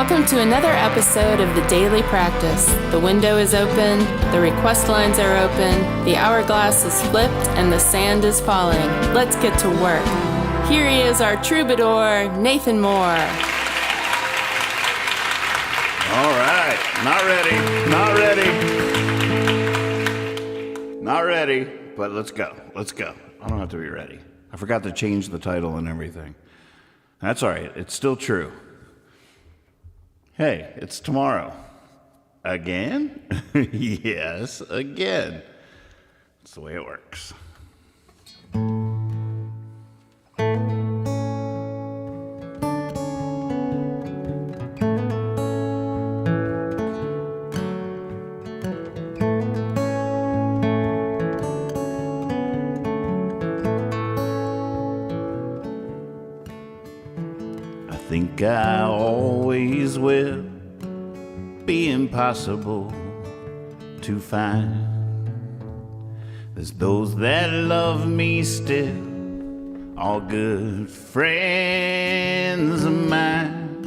Welcome to another episode of The Daily Practice. The window is open, the request lines are open, the hourglass is flipped, and the sand is falling. Let's get to work. Here he is, our troubadour, Nathan Moore. All right, not ready, but let's go. I don't have to be ready. I forgot to change the title and everything. That's all right, it's still true. Hey, it's tomorrow. Again? Yes, again. That's the way it works. I think I always will be impossible to find. There's those that love me still, all good friends of mine.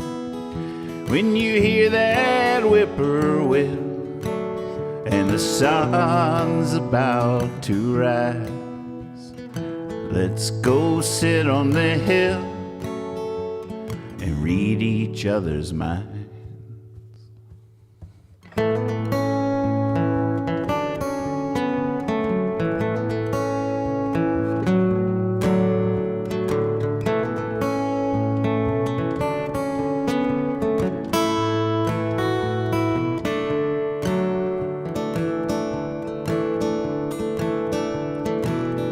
When you hear that whippoorwill and the sun's about to rise, let's go sit on the hill and read each other's minds.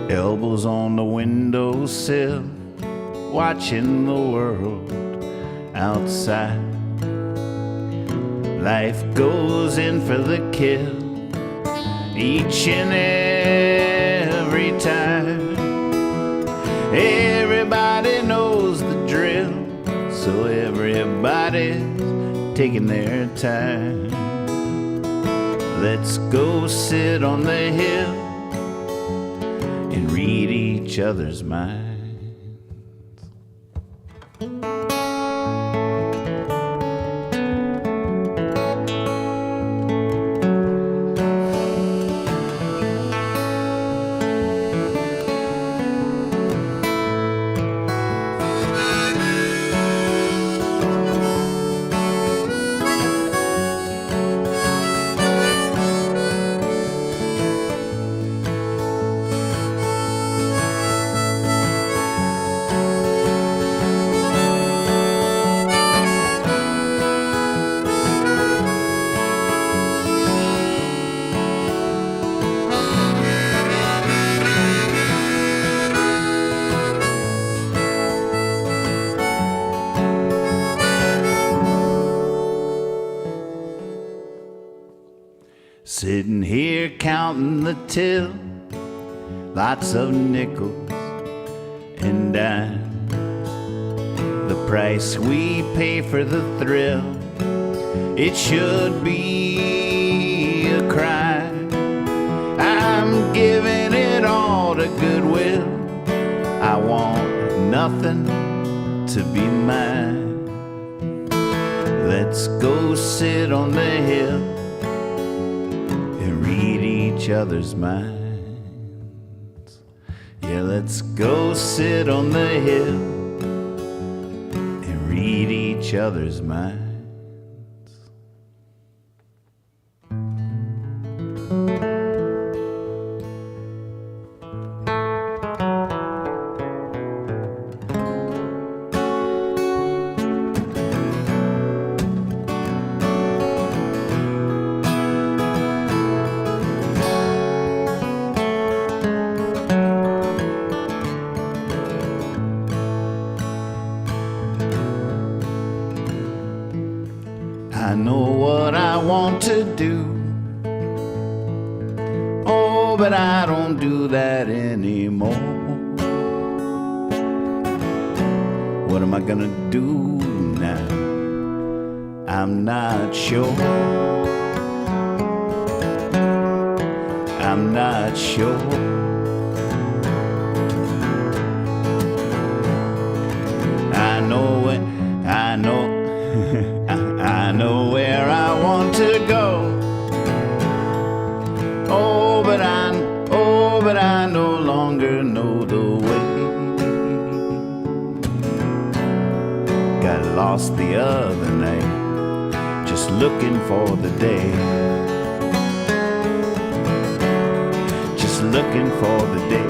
Elbows on the windowsill, watching the world outside. Life goes in for the kill each and every time. Everybody knows the drill, so everybody's taking their time. Let's go sit on the hill and read each other's minds. Sitting here counting the till, lots of nickels and dimes. The price we pay for the thrill, it should be a crime. I'm giving it all to goodwill. I want nothing to be mine. Let's go sit on the hill and read each other's minds. Yeah, let's go sit on the hill and read each other's minds. I know what I want to do, oh, but I don't do that anymore. What am I gonna do now? I'm not sure. I'm not sure. I know it, I know longer know the way. Got lost the other night, just looking for the day. Just looking for the day.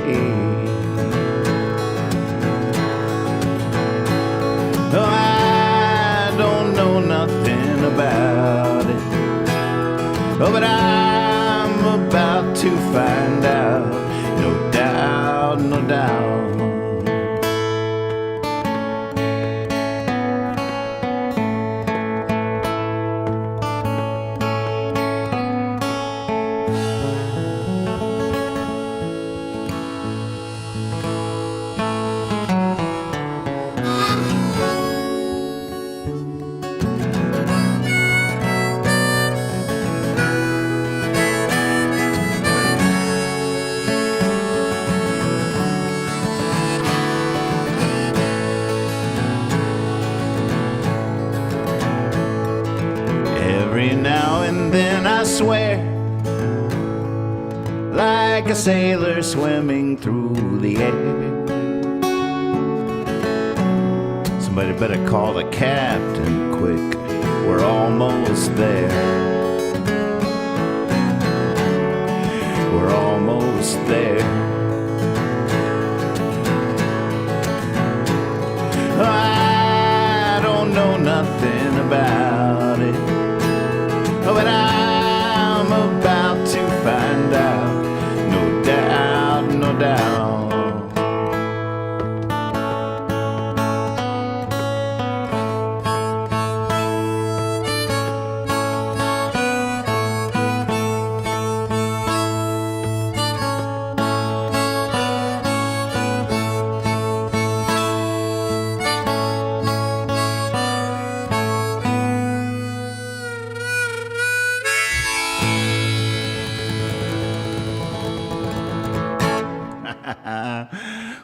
Oh, I don't know nothing about it. Oh, but I'm about to find out. No doubt, no doubt. Every now and then I swear, like a sailor swimming through the air. Somebody better call the captain quick, we're almost there. We're almost there. I don't know nothing about it. Oh, but I'm about to find out. No doubt, no doubt.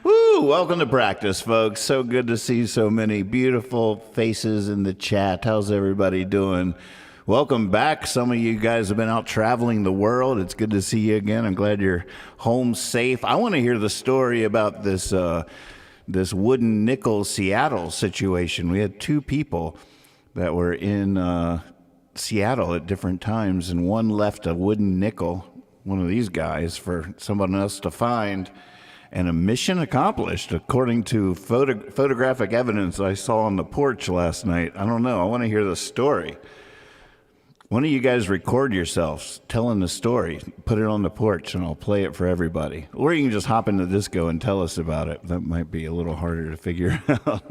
Woo! Welcome to practice, folks. So good to see so many beautiful faces in the chat. How's everybody doing? Welcome back. Some of you guys have been out traveling the world. It's good to see you again. I'm glad you're home safe. I want to hear the story about this this wooden nickel Seattle situation. We had two people that were in Seattle at different times, and one left a wooden nickel, one of these guys, for someone else to find. And a mission accomplished, according to photographic evidence I saw on the porch last night. I don't know. I want to hear the story. One of you guys record yourselves telling the story. Put it on the porch, and I'll play it for everybody. Or you can just hop into Disco and tell us about it. That might be a little harder to figure out.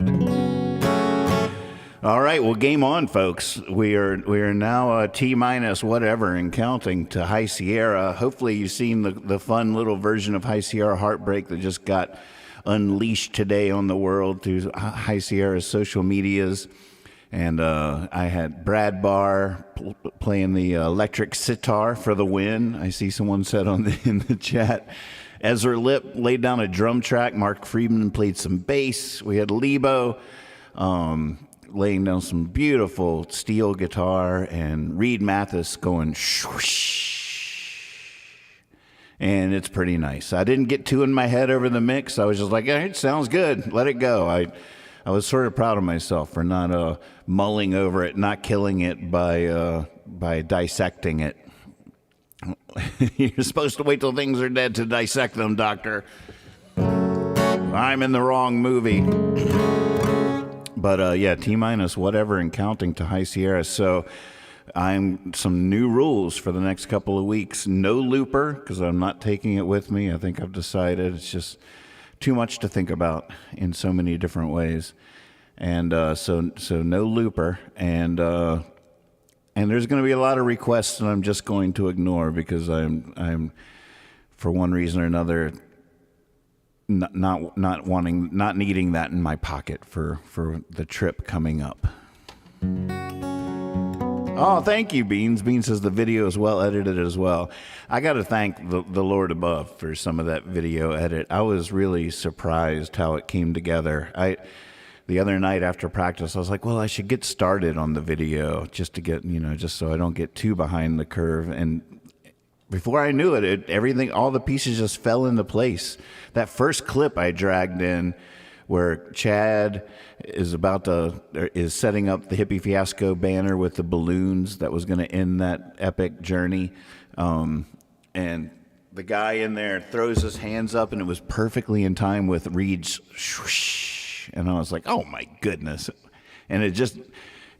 All right, well, game on, folks. We are now T-minus whatever and counting to High Sierra. Hopefully you've seen the fun little version of High Sierra Heartbreak that just got unleashed today on the world through High Sierra's social medias. And I had Brad Barr playing the electric sitar for the win. I see someone said in the chat. Ezra Lipp laid down a drum track. Mark Friedman played some bass. We had Lebo laying down some beautiful steel guitar, and Reed Mathis going swoosh. And it's pretty nice. I didn't get too in my head over the mix. I was just like, yeah, it sounds good. Let it go. I was sort of proud of myself for not mulling over it, not killing it by dissecting it. You're supposed to wait till things are dead to dissect them, doctor. I'm in the wrong movie. But yeah, T-minus whatever and counting to High Sierra. So I'm some new rules for the next couple of weeks. No looper, because I'm not taking it with me. I think I've decided it's just too much to think about in so many different ways. And so no looper. And there's going to be a lot of requests that I'm just going to ignore because I'm for one reason or another not needing that in my pocket for the trip coming up. Oh, thank you, Beans. Beans says the video is well edited as well. I got to thank the Lord above for some of that video edit. I was really surprised how it came together. The other night after practice, I was like, well, I should get started on the video just to get, just so I don't get too behind the curve. And before I knew it, everything, all the pieces just fell into place. That first clip I dragged in where Chad is setting up the Hippie Fiasco banner with the balloons that was going to end that epic journey. And the guy in there throws his hands up, and it was perfectly in time with Reed's swoosh. And I was like, oh my goodness. And it just,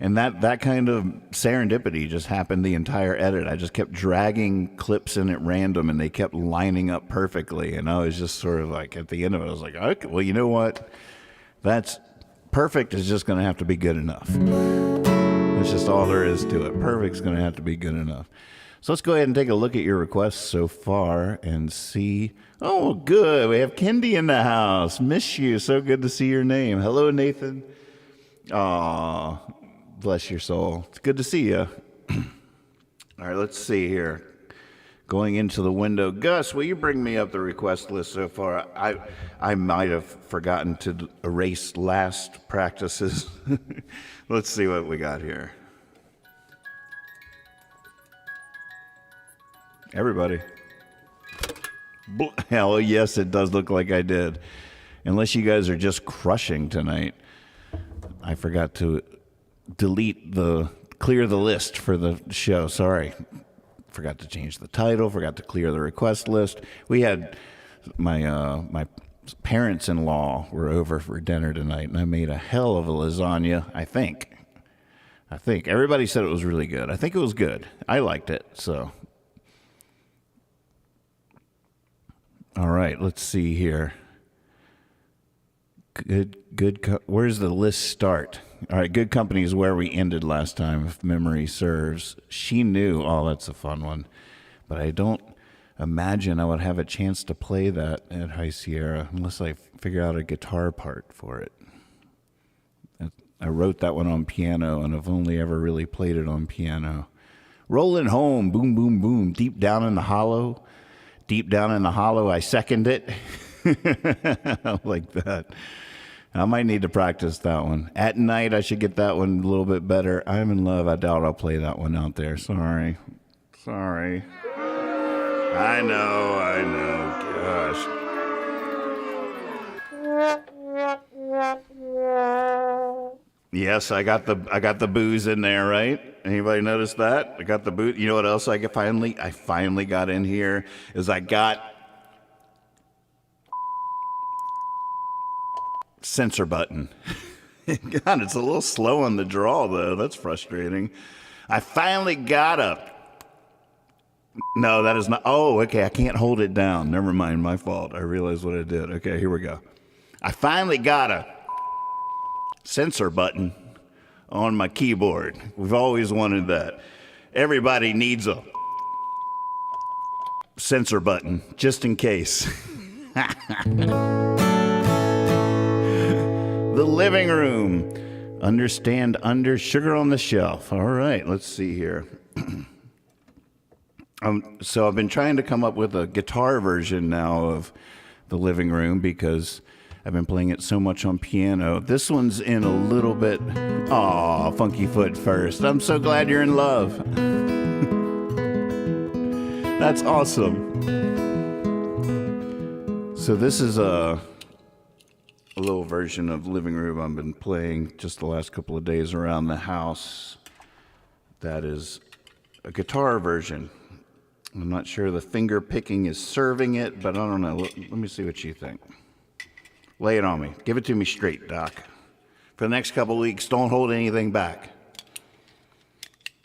and that kind of serendipity just happened the entire edit. I just kept dragging clips in at random, and they kept lining up perfectly. And I was just sort of like, at the end of it, I was like, okay, well, you know what? That's perfect is just going to have to be good enough. That's just all there is to it. Perfect's going to have to be good enough. So let's go ahead and take a look at your requests so far and see. Oh, good. We have Kendi in the house. Miss you. So good to see your name. Hello, Nathan. Aw, bless your soul. It's good to see you. All right, let's see here. Going into the window. Gus, will you bring me up the request list so far? I might have forgotten to erase last practices. Let's see what we got here. Everybody. Hell yes, it does look like I did. Unless you guys are just crushing tonight. I forgot to clear the list for the show. Sorry. Forgot to change the title. Forgot to clear the request list. We had my parents-in-law were over for dinner tonight, and I made a hell of a lasagna, I think. Everybody said it was really good. I think it was good. I liked it, so. All right, let's see here. Good. Where's the list start? All right, Good Company is where we ended last time, if memory serves. She Knew. Oh, that's a fun one. But I don't imagine I would have a chance to play that at High Sierra unless I figure out a guitar part for it. I wrote that one on piano, and I've only ever really played it on piano. Rolling Home, boom, boom, boom, deep down in the hollow. Deep down in the hollow, I second it. Like that. I might need to practice that one. At Night, I should get that one a little bit better. I'm in Love, I doubt I'll play that one out there. Sorry. I know. Gosh. Yes, I got the booze in there, right? Anybody notice that? I got the booze. You know what else I finally got in here is I got censor button. God, it's a little slow on the draw though. That's frustrating. I finally got No, that is not. Oh, okay. I can't hold it down. Never mind. My fault. I realized what I did. Okay, here we go. I finally got a censor button on my keyboard. We've always wanted that. Everybody needs a censor button, just in case. The living room. Understand under sugar on the shelf. All right, let's see here. So I've been trying to come up with a guitar version now of the living room because I've been playing it so much on piano. This one's in a little bit. Aw, Funky Foot first. I'm so glad you're in love. That's awesome. So this is a little version of Living Room I've been playing just the last couple of days around the house. That is a guitar version. I'm not sure the finger picking is serving it, but I don't know. Let me see what you think. Lay it on me. Give it to me straight, Doc. For the next couple of weeks, don't hold anything back.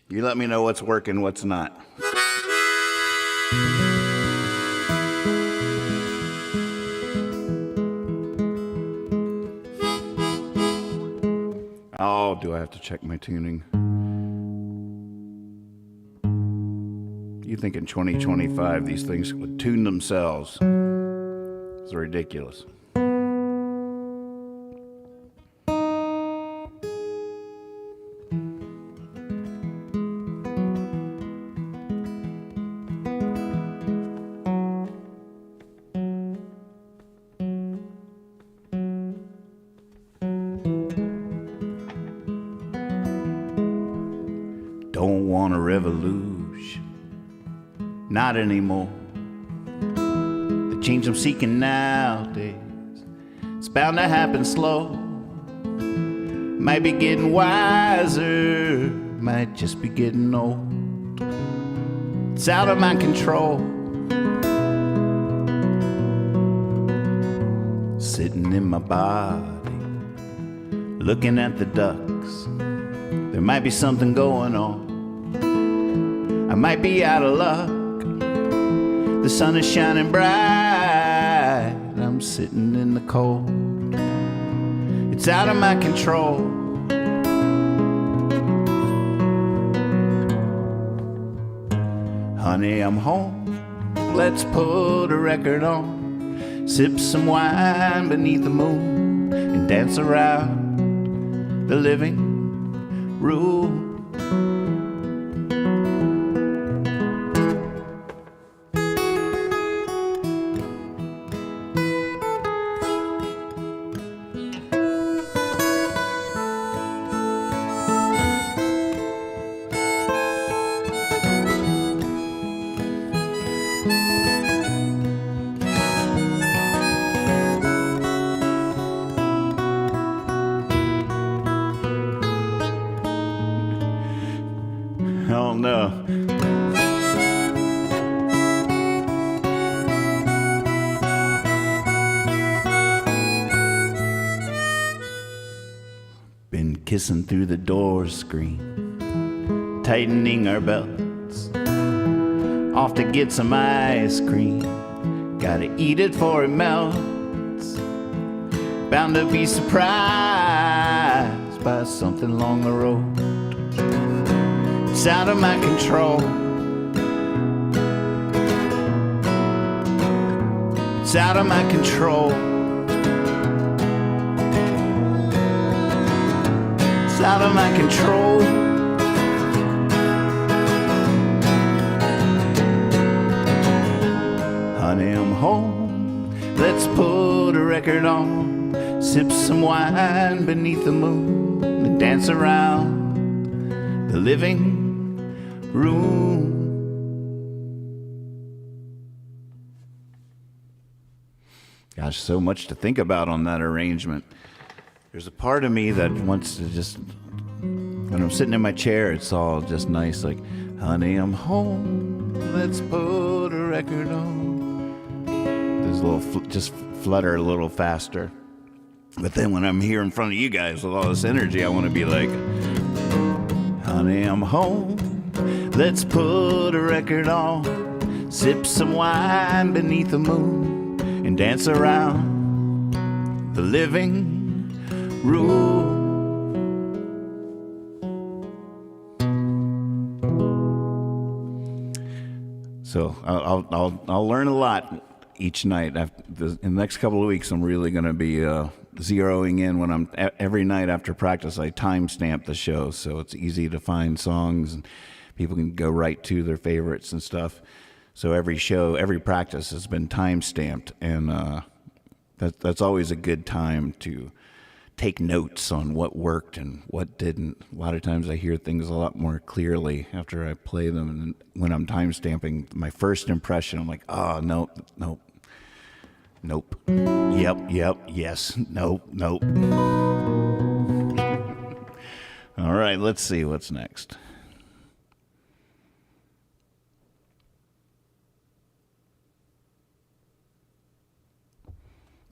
You let me know what's working, what's not. Oh, do I have to check my tuning? You think in 2025 these things would tune themselves? It's ridiculous. Don't want a revolution. not anymore. The change I'm seeking nowadays, it's bound to happen slow. Might be getting wiser, might just be getting old. It's out of my control. Sitting in my body, looking at the ducks. There might be something going on. I might be out of luck. The sun is shining bright. I'm sitting in the cold. It's out of my control. Honey, I'm home. Let's put a record on. Sip some wine beneath the moon and dance around the living room. Oh no. Been kissing through the door screen, tightening our belts, off to get some ice cream. Gotta eat it before it melts. Bound to be surprised by something along the road. It's out of my control. It's out of my control. It's out of my control. Honey, I'm home. Let's put a record on. Sip some wine beneath the moon and dance around the living room. Gosh, so much to think about on that arrangement. There's a part of me that wants to just, when I'm sitting in my chair, it's all just nice, like, honey, I'm home, let's put a record on. There's a little, just flutter a little faster. But then when I'm here in front of you guys with all this energy, I want to be like, honey, I'm home. Let's put a record on, sip some wine beneath the moon, and dance around the living room. So I'll learn a lot each night. In the next couple of weeks, I'm really going to be zeroing in when every night after practice. I timestamp the show, so it's easy to find songs and people can go right to their favorites and stuff. So every show, every practice has been time-stamped, and that's always a good time to take notes on what worked and what didn't. A lot of times I hear things a lot more clearly after I play them, and when I'm time-stamping, my first impression, I'm like, oh, nope, yep, yes, nope. All right, let's see what's next.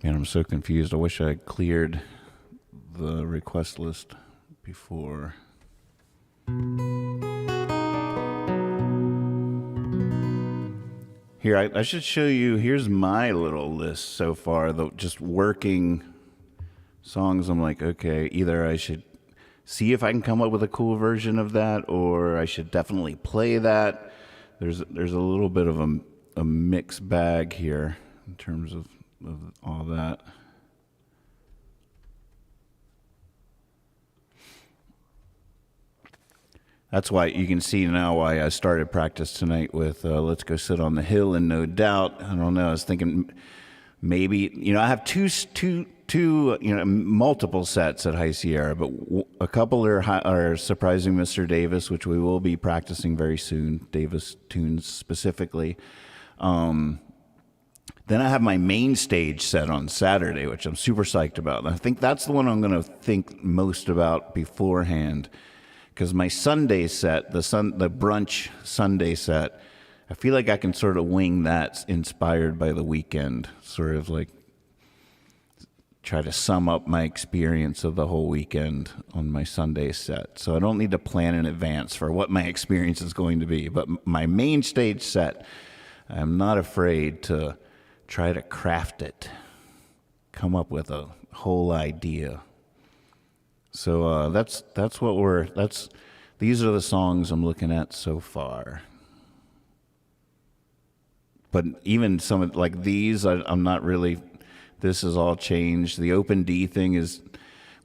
Man, I'm so confused. I wish I had cleared the request list before. Here, I should show you. Here's my little list so far, just working songs. I'm like, okay, either I should see if I can come up with a cool version of that, or I should definitely play that. There's a little bit of a mixed bag here in terms of all that. That's why you can see now why I started practice tonight with Let's Go Sit on the Hill and No Doubt. I don't know, I was thinking maybe, I have two two, multiple sets at High Sierra, but a couple are Surprising Mr. Davis, which we will be practicing very soon, Davis tunes specifically. Then I have my main stage set on Saturday, which I'm super psyched about. And I think that's the one I'm going to think most about beforehand, because my Sunday set, the brunch Sunday set, I feel like I can sort of wing that inspired by the weekend, sort of like try to sum up my experience of the whole weekend on my Sunday set. So I don't need to plan in advance for what my experience is going to be. But my main stage set, I'm not afraid to try to craft it, come up with a whole idea. So these are the songs I'm looking at so far. But even some of like these, I'm not really. This has all changed. The Open D thing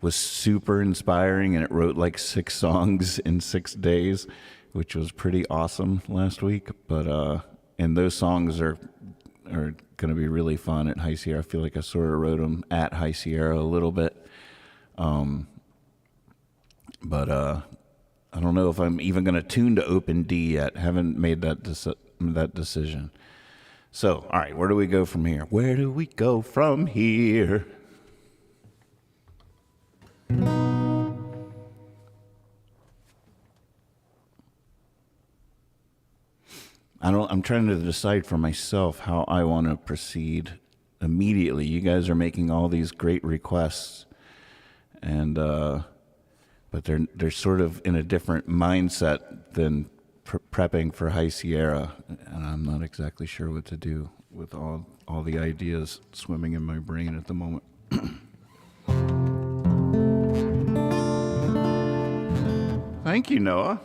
was super inspiring, and it wrote like 6 songs in 6 days, which was pretty awesome last week. But and those songs are going to be really fun at High Sierra. I feel like I sort of wrote them at High Sierra a little bit. But I don't know if I'm even going to tune to Open D yet. Haven't made that decision. So, all right, where do we go from here? Where do we go from here? I'm trying to decide for myself how I want to proceed immediately. You guys are making all these great requests, and but they're sort of in a different mindset than prepping for High Sierra, and I'm not exactly sure what to do with all the ideas swimming in my brain at the moment. Thank you, Noah.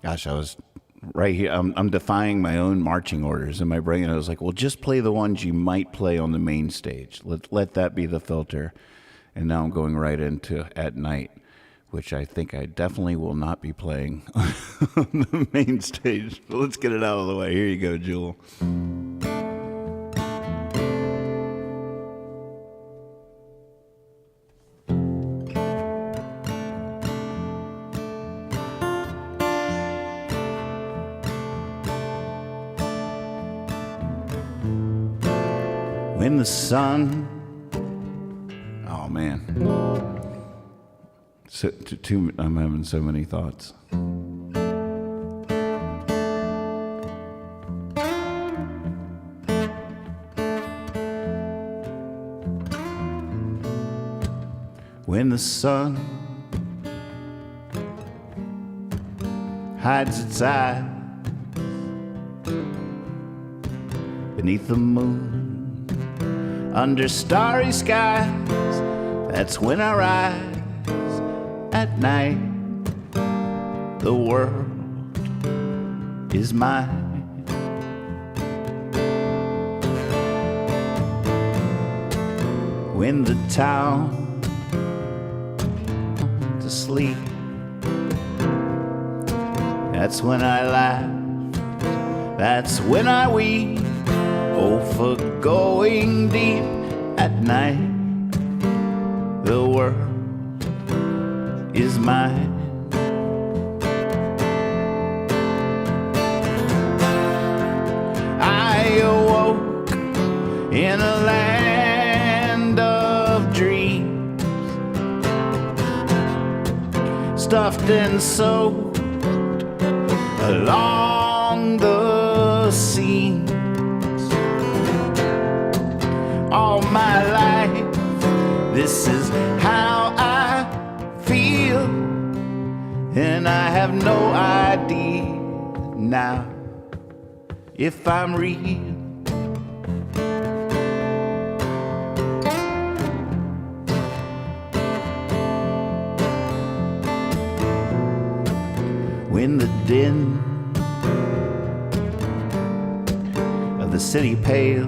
Gosh, I was right here. I'm defying my own marching orders in my brain. I was like, well, just play the ones you might play on the main stage. Let that be the filter. And now I'm going right into At Night, which I think I definitely will not be playing on the main stage. But let's get it out of the way. Here you go, Jewel. When the sun, oh man, I'm having so many thoughts. When the sun hides its eyes beneath the moon, under starry skies, that's when I rise at night. The world is mine. When the town is asleep, that's when I laugh, that's when I weep. Oh, for going deep at night, the world is mine. I awoke in a land of dreams, stuffed and soaked along the seams. All my life, this is how I feel, and I have no idea now if I'm real. when the din of the city pales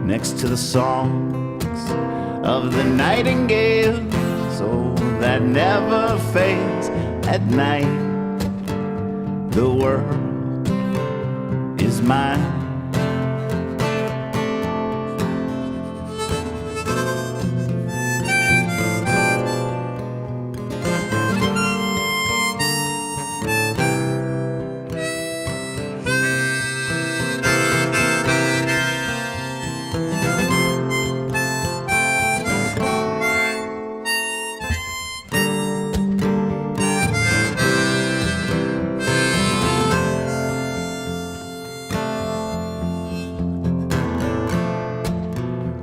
next to the songs of the nightingales, oh, that never fades at night. The world is mine.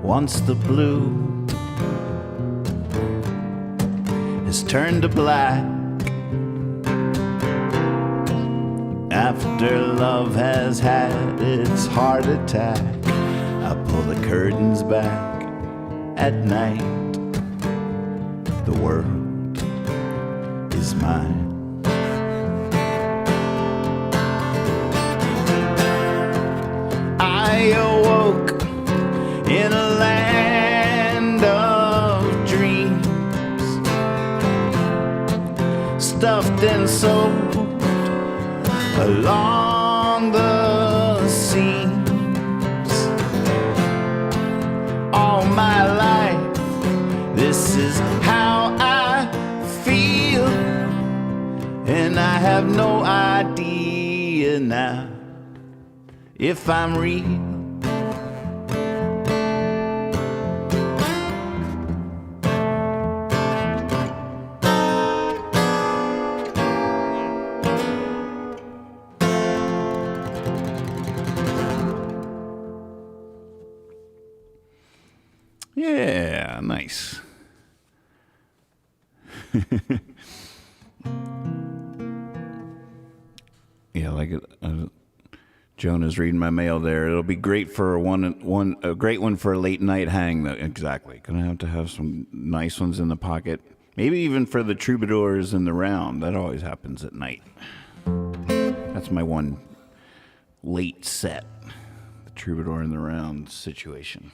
Once the blue has turned to black, after love has had its heart attack, I pull the curtains back at night. The world is mine. I awoke in a land of dreams, stuffed and sold along the seams. All my life, this is how I feel, and I have no idea now if I'm real. Yeah, nice. Yeah, like Jonah's reading my mail there. It'll be great for a great one for a late night hang. Though. Exactly. Gonna have some nice ones in the pocket. Maybe even for the troubadours in the round. That always happens at night. That's my one late set. The troubadour in the round situation.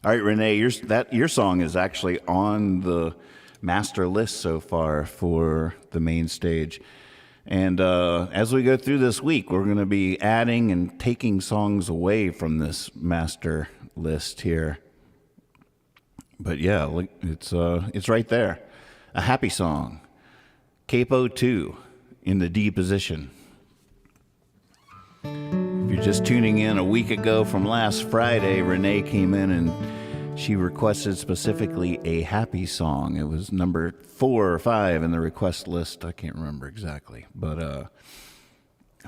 All right, Renee, your song is actually on the master list so far for the main stage. And as we go through this week, we're going to be adding and taking songs away from this master list here. But yeah, look, it's right there. A happy song. Capo 2 in the D position. If you're just tuning in, a week ago from last Friday, Renee came in and she requested specifically a happy song. It was number 4 or 5 in the request list. I can't remember exactly. But I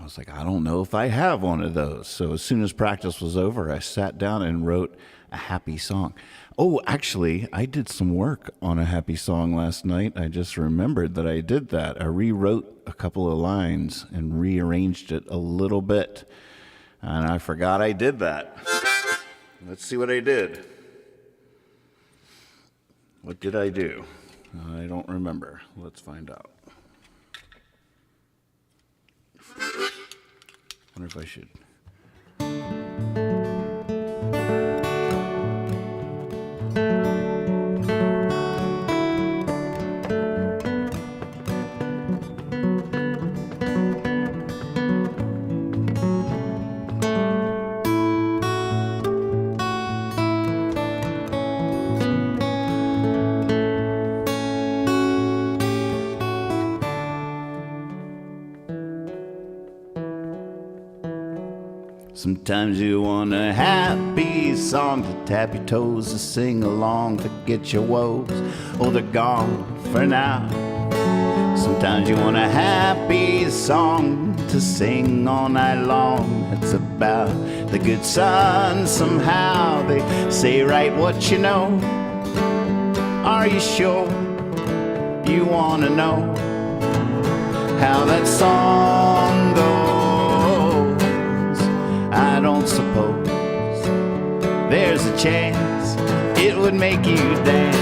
was like, I don't know if I have one of those. So as soon as practice was over, I sat down and wrote a happy song. Oh, actually, I did some work on a happy song last night. I just remembered that I did that. I rewrote a couple of lines and rearranged it a little bit. And I forgot I did that. Let's see what I did. What did I do? I don't remember. Let's find out. Wonder if I should. Sometimes you want a happy song to tap your toes, to sing along, forget your woes. Oh, they're gone for now. Sometimes you want a happy song to sing all night long. It's about the good sun somehow. They say write what you know. Are you sure you want to know how that song goes? I don't suppose there's a chance it would make you dance.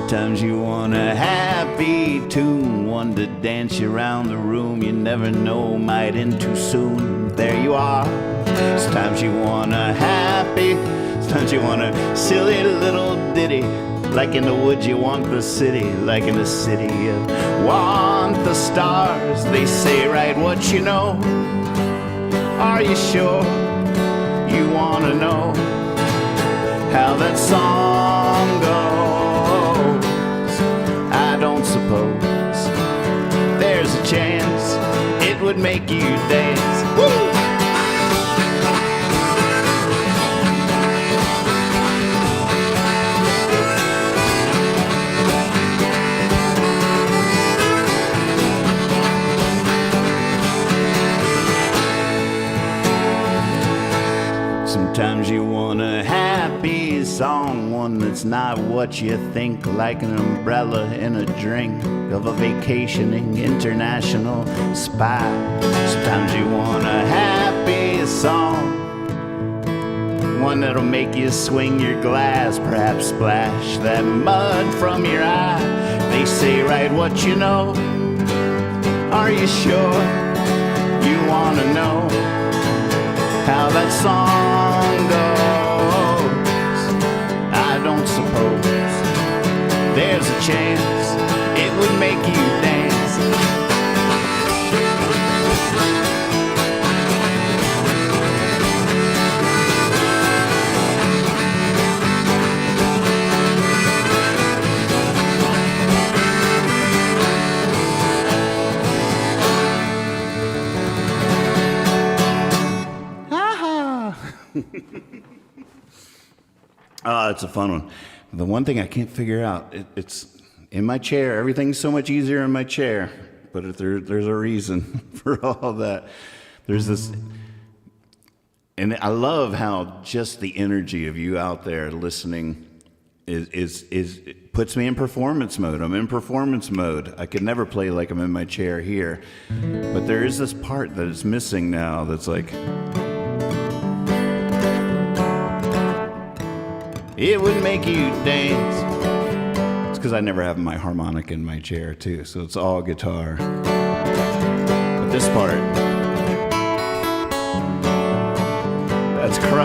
Sometimes you want a happy tune, one to dance you around the room. You never know, might end too soon. There you are. Sometimes you want a happy, sometimes you want a silly little ditty. Like in the woods you want the city, like in the city you want the stars. They say write what you know. Are you sure you want to know how that song goes? I don't suppose there's a chance it would make you dance. Woo! Sometimes you want a happy song, one that's not what you think, like an umbrella in a drink of a vacationing international spy. Sometimes you want a happy song, one that'll make you swing your glass, perhaps splash that mud from your eye. They say write what you know. Are you sure you want to know how that song goes? I don't suppose there's a chance it would make you dance. Oh, it's a fun one. The one thing I can't figure out, it's in my chair. Everything's so much easier in my chair. But if there's a reason for all that. There's this, and I love how just the energy of you out there listening is puts me in performance mode. I'm in performance mode. I could never play like I'm in my chair here. But there is this part that is missing now that's like, it would make you dance. It's because I never have my harmonica in my chair, too, so it's all guitar. But this part,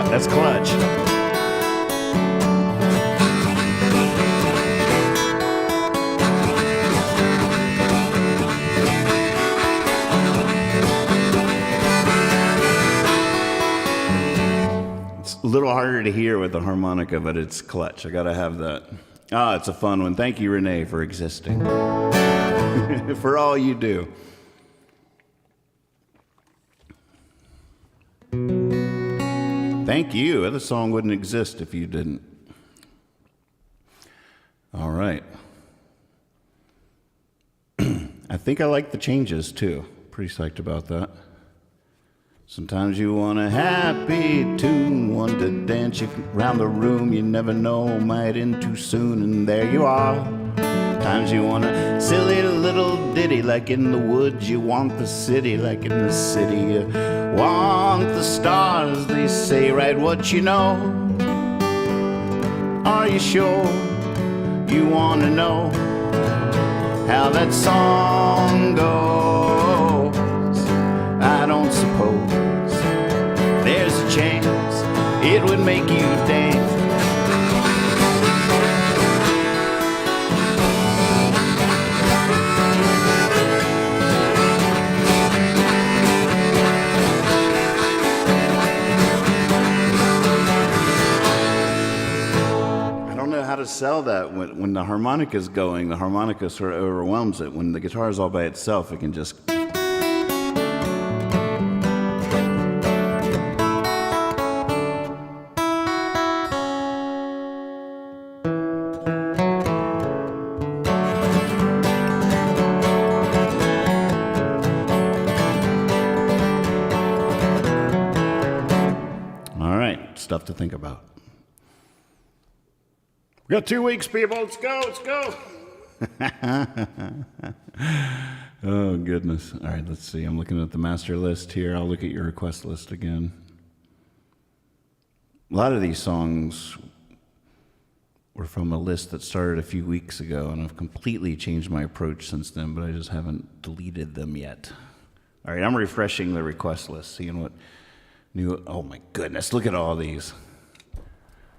that's clutch. A little harder to hear with the harmonica, but it's clutch. I gotta have that. Ah, it's a fun one. Thank you, Renee, for existing. For all you do. Thank you. The song wouldn't exist if you didn't. All right. I think I like the changes, too. Pretty psyched about that. Sometimes you want a happy tune, one to dance you around the room. You never know, might end too soon, and there you are. Sometimes you want a silly little ditty, like in the woods you want the city, like in the city you want the stars. They say write what you know. Are you sure you want to know how that song goes? I don't suppose there's a chance it would make you dance. I don't know how to sell that. When the harmonica's going, the harmonica sort of overwhelms it. When the guitar is all by itself, it can just... Stuff to think about. We got 2 weeks, people. Let's go. Let's go. Oh, goodness. All right, let's see. I'm looking at the master list here. I'll look at your request list again. A lot of these songs were from a list that started a few weeks ago, and I've completely changed my approach since then, but I just haven't deleted them yet. All right, I'm refreshing the request list, seeing what new, oh my goodness, look at all these.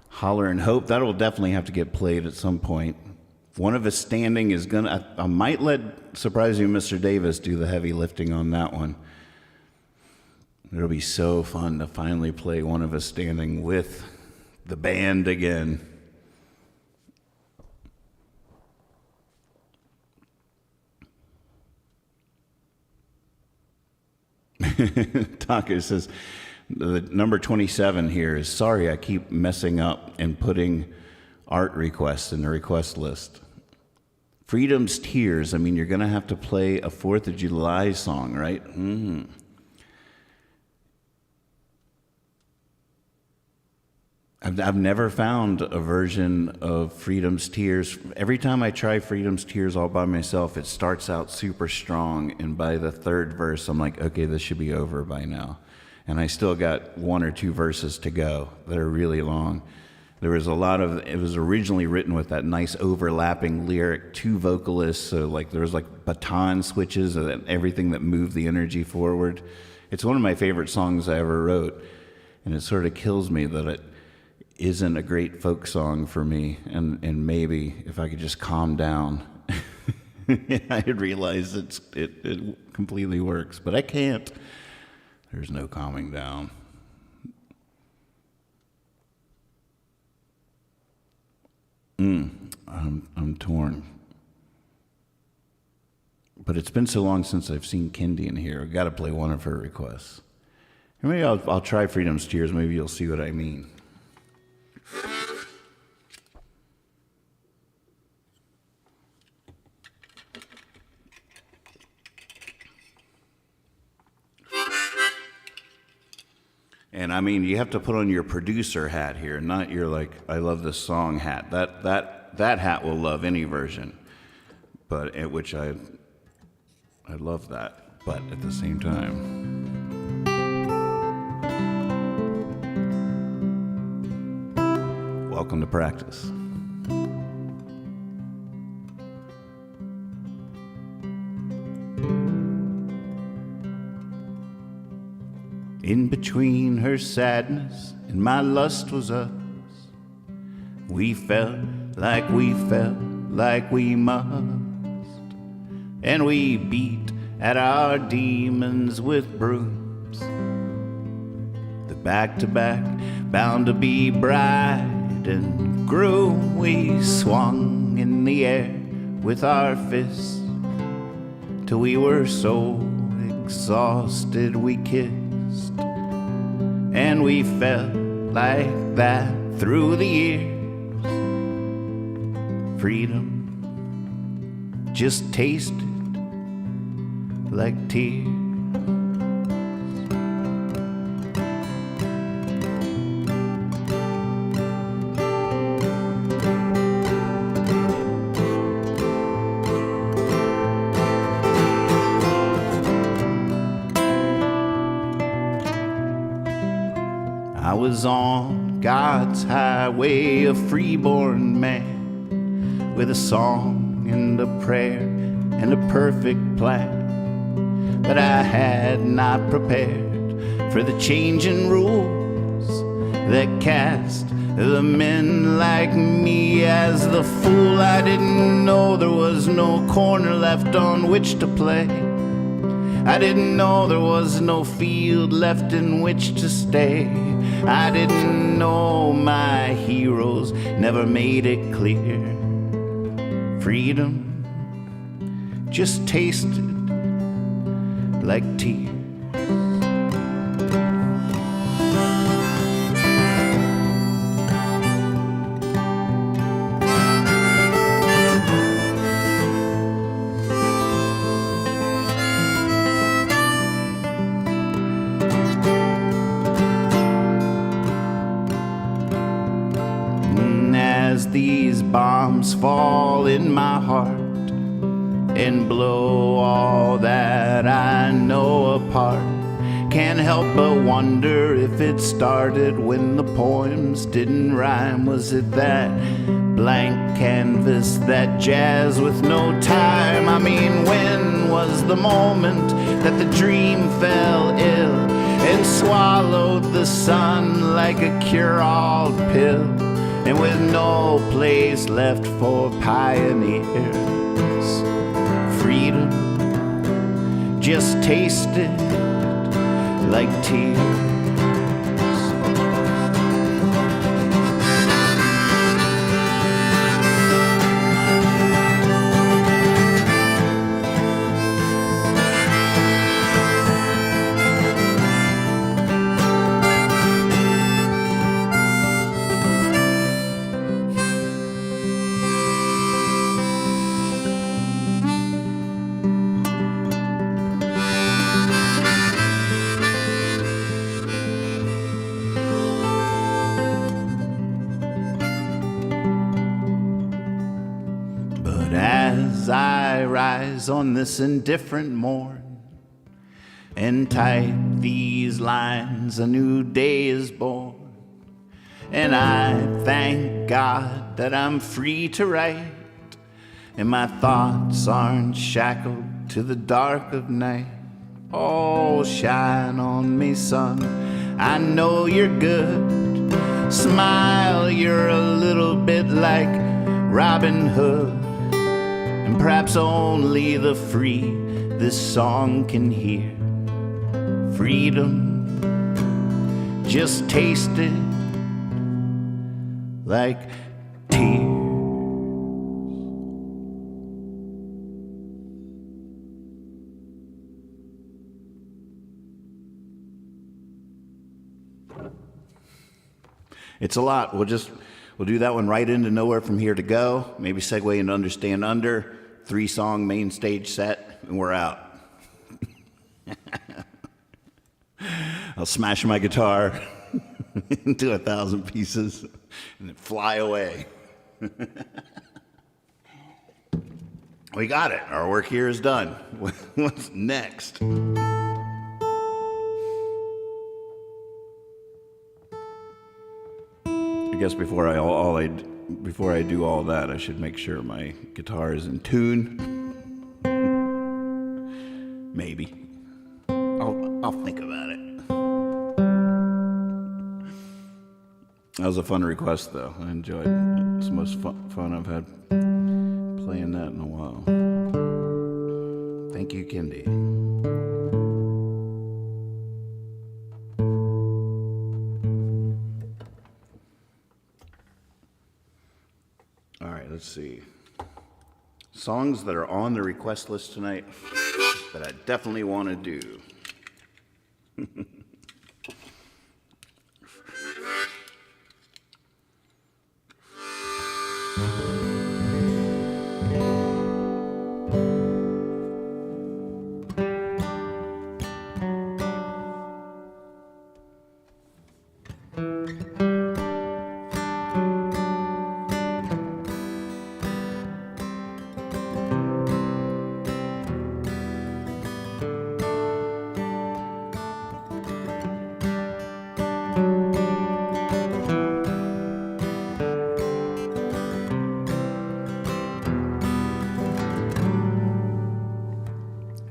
Holler and Hope, that'll definitely have to get played at some point. One of Us Standing is gonna, I might let Surprise You, Mr. Davis do the heavy lifting on that one. It'll be so fun to finally play One of Us Standing with the band again. Taka says, the number 27 here is, sorry I keep messing up and putting art requests in the request list. Freedom's Tears, I mean, you're going to have to play a 4th of July song, right? I've never found a version of Freedom's Tears. Every time I try Freedom's Tears all by myself, it starts out super strong, and by the 3rd verse, I'm like, okay, this should be over by now. And I still got 1 or 2 verses to go that are really long. There was a lot of, it was originally written with that nice overlapping lyric, 2 vocalists, so like there was like baton switches and everything that moved the energy forward. It's one of my favorite songs I ever wrote, and it sort of kills me that it isn't a great folk song for me, and maybe if I could just calm down, I'd realize it completely works, but I can't. There's no calming down. I'm torn. But it's been so long since I've seen Kindy in here. I've got to play one of her requests. Maybe I'll try Freedom's Tears. Maybe you'll see what I mean. And I mean, you have to put on your producer hat here, not your like, I love this song hat. That hat will love any version, but at which I love that, but at the same time. Welcome to practice. In between her sadness and my lust was us. We felt like we must. And we beat at our demons with brooms. The back-to-back, bound to be bride and groom. We swung in the air with our fists till we were so exhausted we kissed. And we felt like that through the years. Freedom just tasted like tears. I was on God's highway, a freeborn man, with a song and a prayer and a perfect plan. But I had not prepared for the changing rules that cast the men like me as the fool. I didn't know there was no corner left on which to play. I didn't know there was no field left in which to stay. I didn't know my heroes never made it clear. Freedom just tasted like tears. As these bombs fall in my heart and blow all that I know apart, Can't help but wonder if it started when the poems didn't rhyme. Was it that blank canvas, that jazz with no time? I mean, when was the moment that the dream fell ill and swallowed the sun like a cure-all pill? And with no place left for pioneers, freedom just tasted like tears. As I rise on this indifferent morn and type these lines, a new day is born. And I thank God that I'm free to write, and my thoughts aren't shackled to the dark of night. Oh, shine on me, sun, I know you're good. Smile, you're a little bit like Robin Hood. And perhaps only the free this song can hear. Freedom just tasted like tears. It's a lot. We'll do that one right into Nowhere From Here to Go. Maybe segue into Understand Under. 3-song main stage set, and we're out. I'll smash my guitar into 1,000 pieces and then fly away. We got it. Our work here is done. What's next? I guess before I do all that, I should make sure my guitar is in tune. Maybe. I'll think about it. That was a fun request, though. I enjoyed it. It's the most fun I've had playing that in a while. Thank you, Kendi. All right, let's see. Songs that are on the request list tonight that I definitely want to do.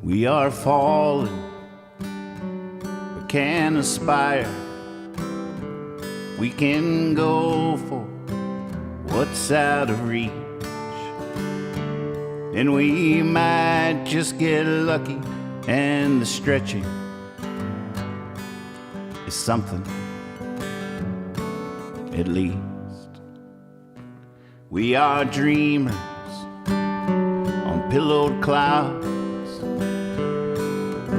We are falling, but can aspire. We can go for what's out of reach, and we might just get lucky, and the stretching is something, at least. We are dreamers on pillowed clouds.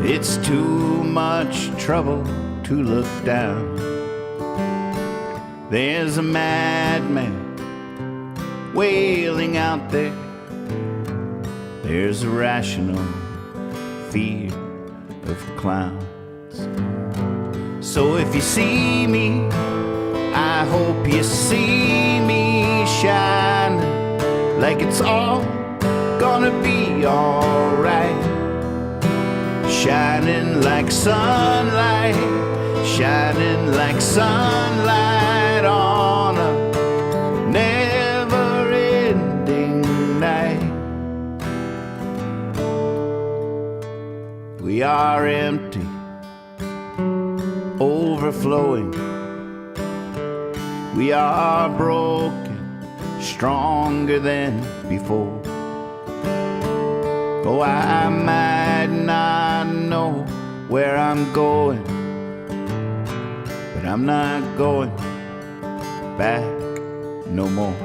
It's too much trouble to look down. There's a madman wailing out there. There's a rational fear of clowns. So if you see me, I hope you see me shine like it's all gonna be alright. shining like sunlight, shining like sunlight on a never-ending night. We are empty, overflowing. We are broken, stronger than before. Oh, I might not know where I'm going, but I'm not going back no more.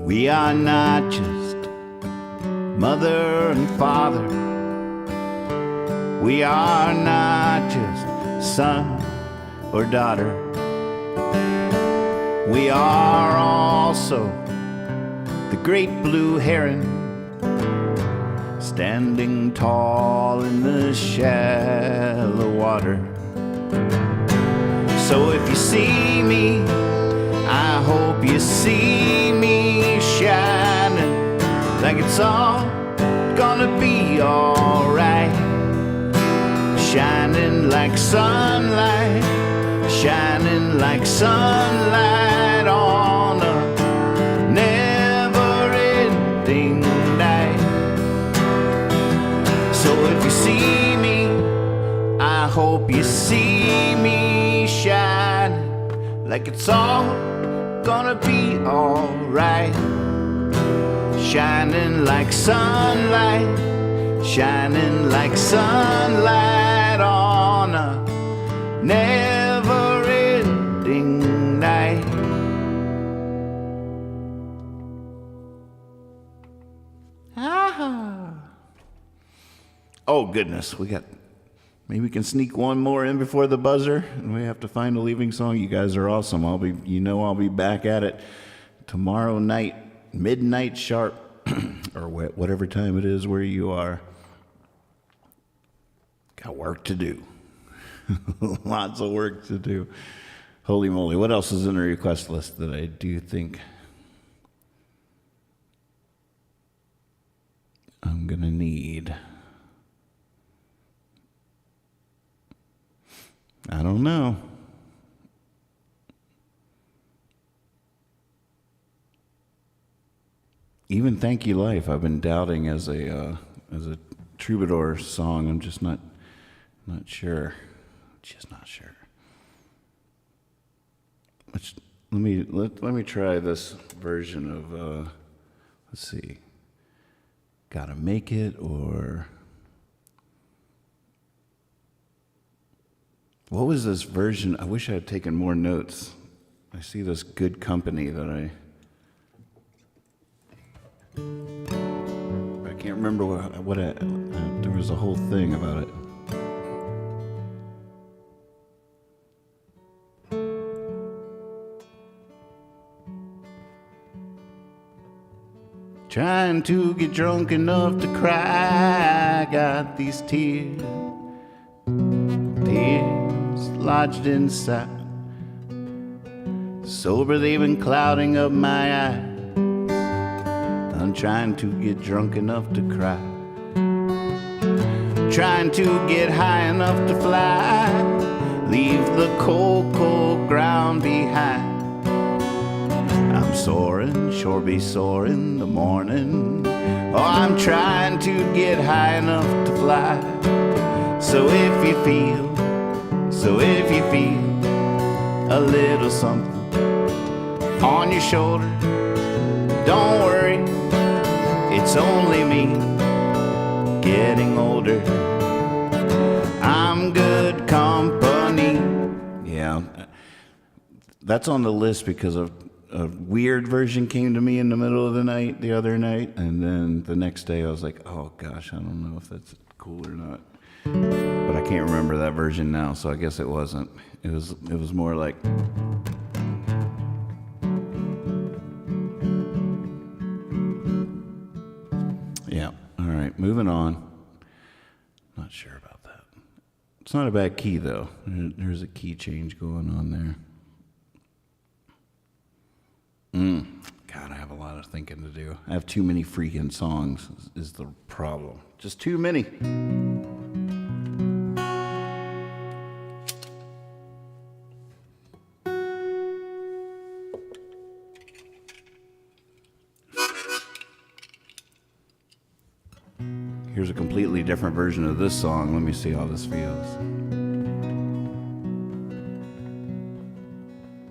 We are not just mother and father. We are not just son or daughter. We are also the great blue heron, standing tall in the shallow water. So if you see me, I hope you see me shining like it's all gonna be alright. Shining like sunlight, shining like sunlight on a never-ending night. So if you see me, I hope you see me shining like it's all gonna be alright. Shining like sunlight, shining like sunlight on a never-ending night. Ah. Oh goodness, maybe we can sneak one more in before the buzzer, and we have to find a leaving song. You guys are awesome. I'll be back at it tomorrow night, midnight sharp, or whatever time it is where you are. Got work to do. Lots of work to do. Holy moly. What else is in the request list that I do think I'm going to need? I don't know. Even Thank You Life, I've been doubting as a troubadour song. I'm just not sure. Just not sure. Let me try this version of let's see. Gotta Make It, or what was this version? I wish I had taken more notes. I see this Good Company that I can't remember what there was a whole thing about it. Trying to get drunk enough to cry, I got these tears lodged inside. Sober, they've been clouding up my eyes. I'm trying to get drunk enough to cry, trying to get high enough to fly, leave the cold, cold ground behind. I'm soaring, sure be sore in the morning. Oh, I'm trying to get high enough to fly. So if you feel a little something on your shoulder, don't worry, it's only me getting older. I'm good company. Yeah, that's on the list because a weird version came to me in the middle of the night the other night, and then the next day I was like, oh gosh, I don't know if that's cool or not. But I can't remember that version now, so I guess it wasn't. It was more like. Yeah. All right. Moving on. Not sure about that. It's not a bad key though. There's a key change going on there. God, I have a lot of thinking to do. I have too many freaking songs is the problem. Just too many. Here's a completely different version of this song. Let me see how this feels.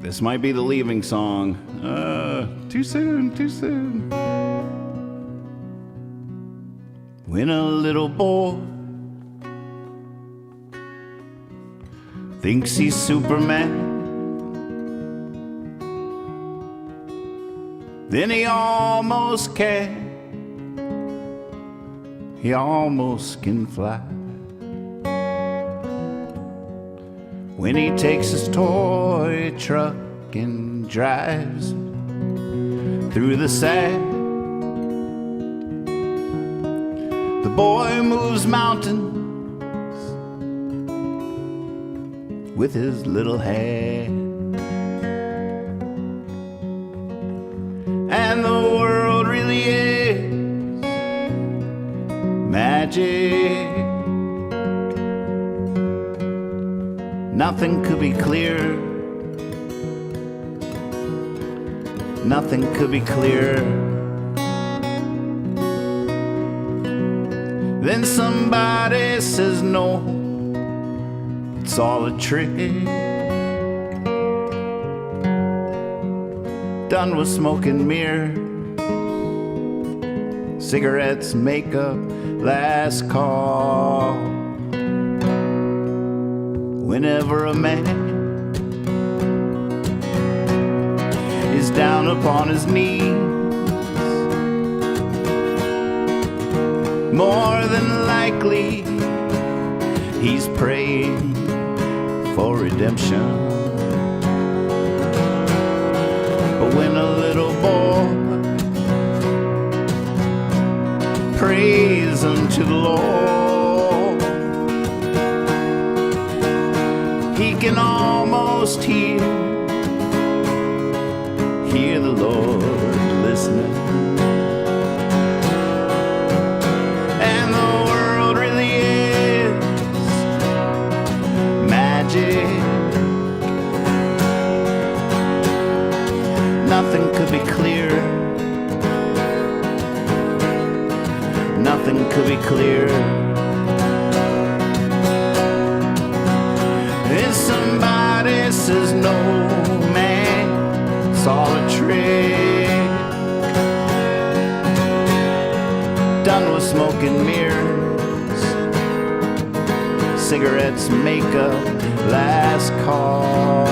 This might be the leaving song. Too soon, too soon. When a little boy thinks he's Superman, then he almost can. He almost can fly. When he takes his toy truck and drives through the sand, the boy moves mountains with his little hand. And the world really is magic. Nothing could be clearer. Nothing could be clearer. Then somebody says no, it's all a trick. Done with smoking mirrors, cigarettes, makeup, last call. Whenever a man is down upon his knees, more than likely he's praying for redemption. But when a little boy praise unto the Lord, he can almost hear the Lord listening. And the world really is magic. Nothing could be clearer. Nothing could be clearer. If somebody says no, man, it's all a trick. Done with smoking mirrors, cigarettes, makeup, last call.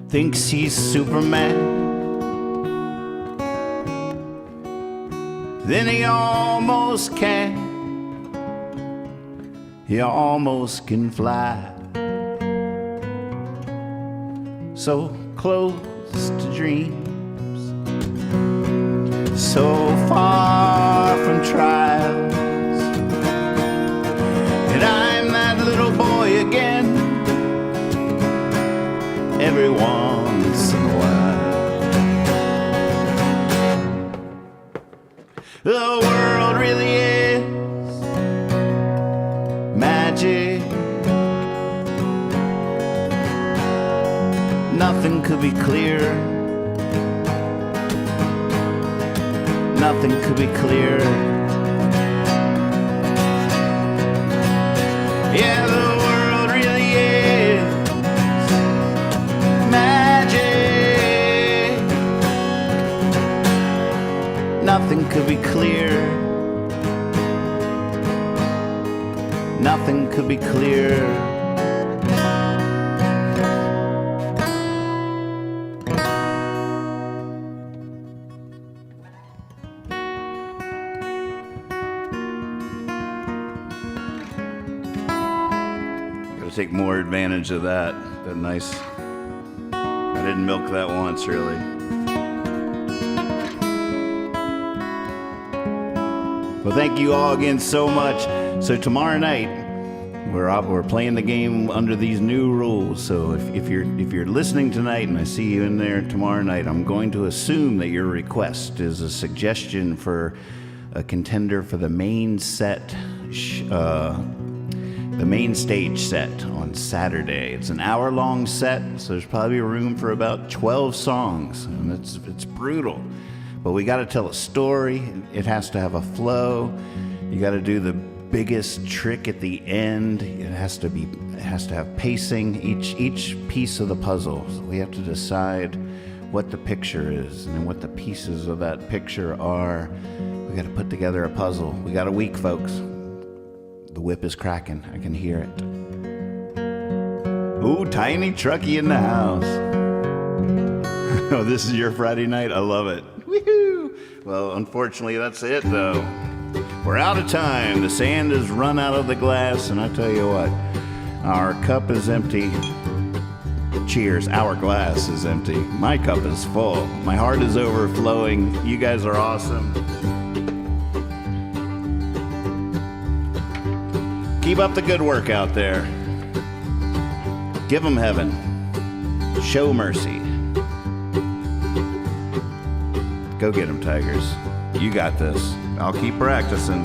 Thinks he's Superman, then he almost can. He almost can fly. So close to dreams, so far from trials. And I'm that little boy again, every once in a while. The world really is magic. Nothing could be clearer. Nothing could be clearer. Yeah, the world really is magic. Nothing could be clearer. Nothing could be clearer. Take more advantage of that. That nice. I didn't milk that once, really. Well, thank you all again so much. So tomorrow night, we're playing the game under these new rules. So if you're listening tonight and I see you in there tomorrow night, I'm going to assume that your request is a suggestion for a contender for the main set. The main stage set on Saturday. It's an hour-long set, so there's probably room for about 12 songs, and it's brutal. But we got to tell a story. It has to have a flow. You got to do the biggest trick at the end. It has to have pacing. Each piece of the puzzle. So we have to decide what the picture is and what the pieces of that picture are. We got to put together a puzzle. We got a week, folks. The whip is cracking. I can hear it. Ooh, tiny trucky in the house. Oh, this is your Friday night? I love it. Woohoo! Well, unfortunately, that's it, though. We're out of time. The sand has run out of the glass, and I tell you what, our cup is empty. Cheers. Our glass is empty. My cup is full. My heart is overflowing. You guys are awesome. Keep up the good work out there. Give them heaven. Show mercy. Go get them, Tigers. You got this. I'll keep practicing.